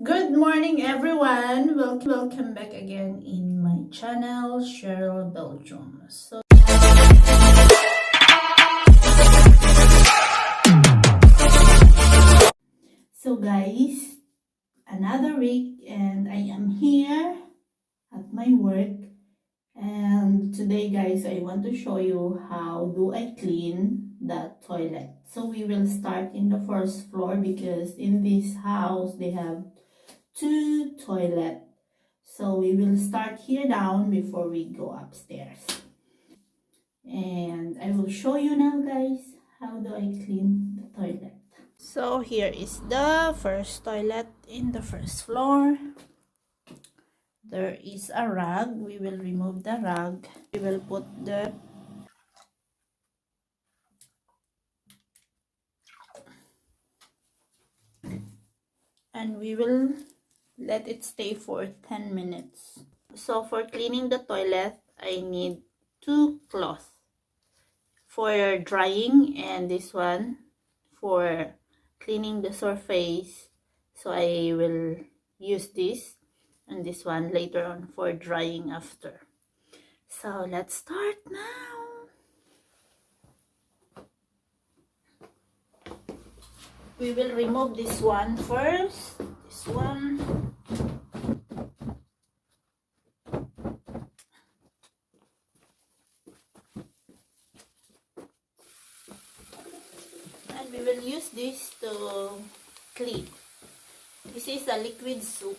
Good morning, everyone. Welcome back again in my channel, Sheryl Belgium. So guys, another week and I am here at my work. And today guys, I want to show you how do I clean the toilet. So we will start in the first floor because in this house they have two toilets. So we will start here down before we go upstairs. And I will show you now guys how do I clean the toilet. So here is the first toilet in the first floor. There is a rag. We will remove the rag. We will put the and we will let it stay for 10 minutes. So for cleaning the toilet, I need two cloths for drying and this one for cleaning the surface. So I will use this and this one later on for drying after. So let's start now. We will remove this one first. This one. And we will use this to clean. This is a liquid soap.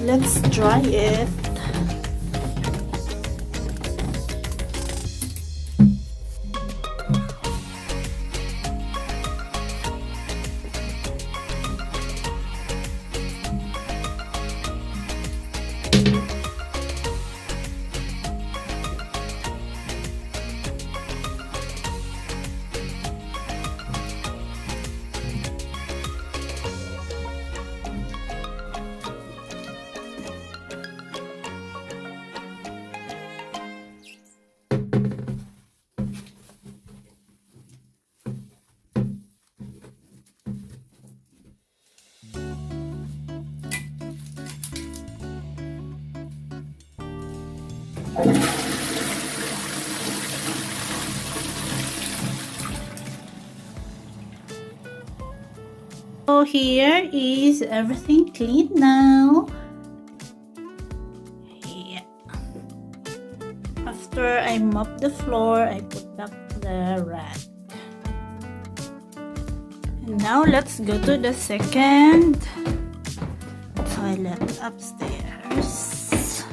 Let's dry it. So here is everything clean now. Yeah. After I mop the floor, I put back the rag. And now let's go to the second toilet upstairs.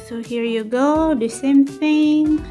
So here you go, the same thing.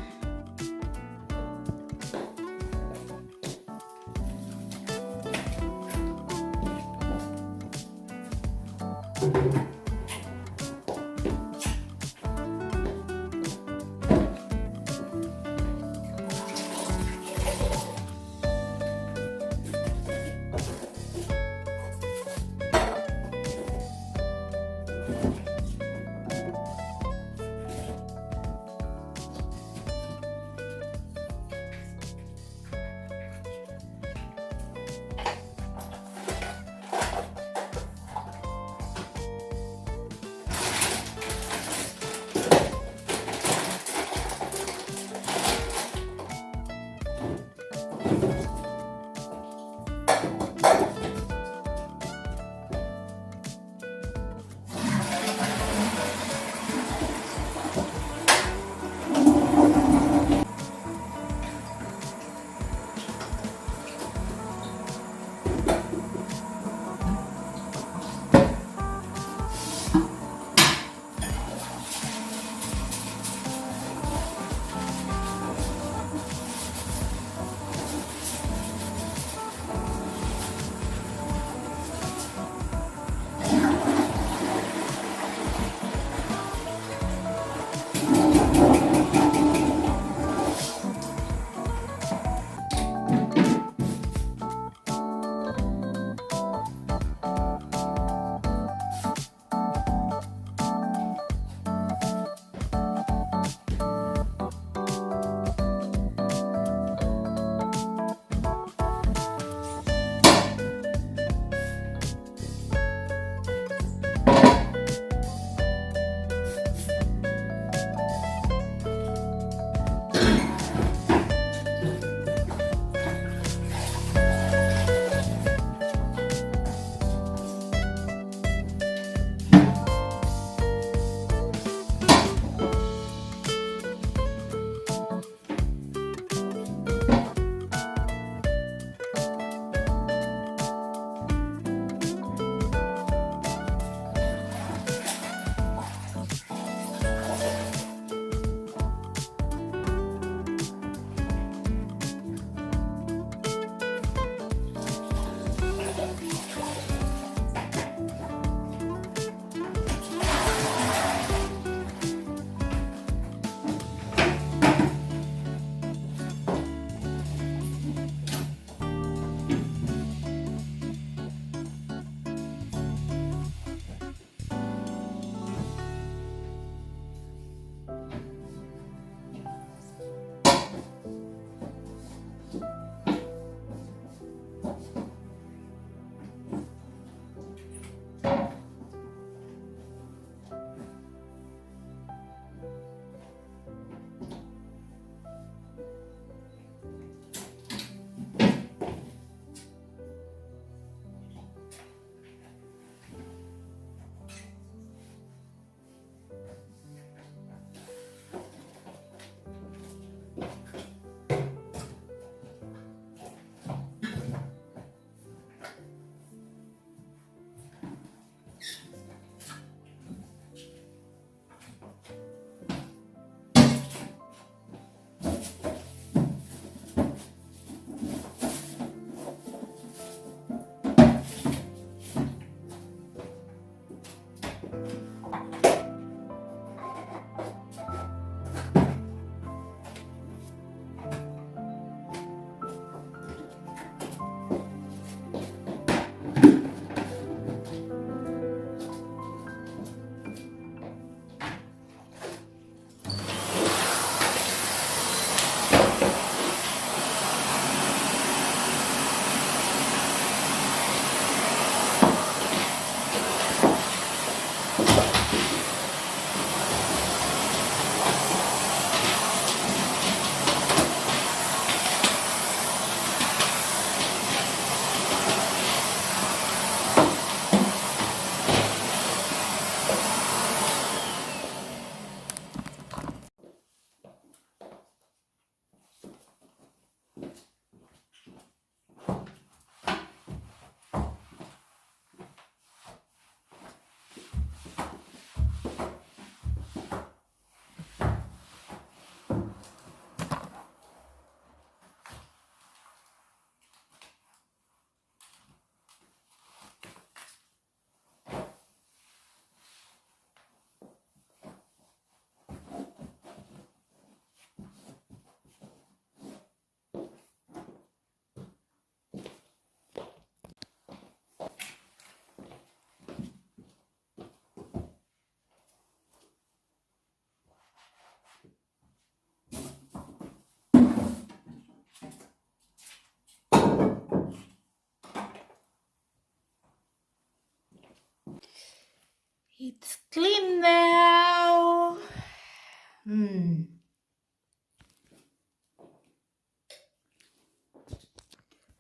clean now.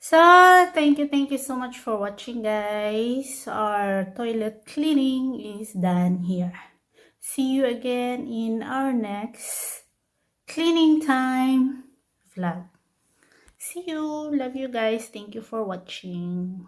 So, thank you so much for watching, guys. Our toilet cleaning is done here. See you again in our next cleaning time vlog. See you. Love you guys. Thank you for watching.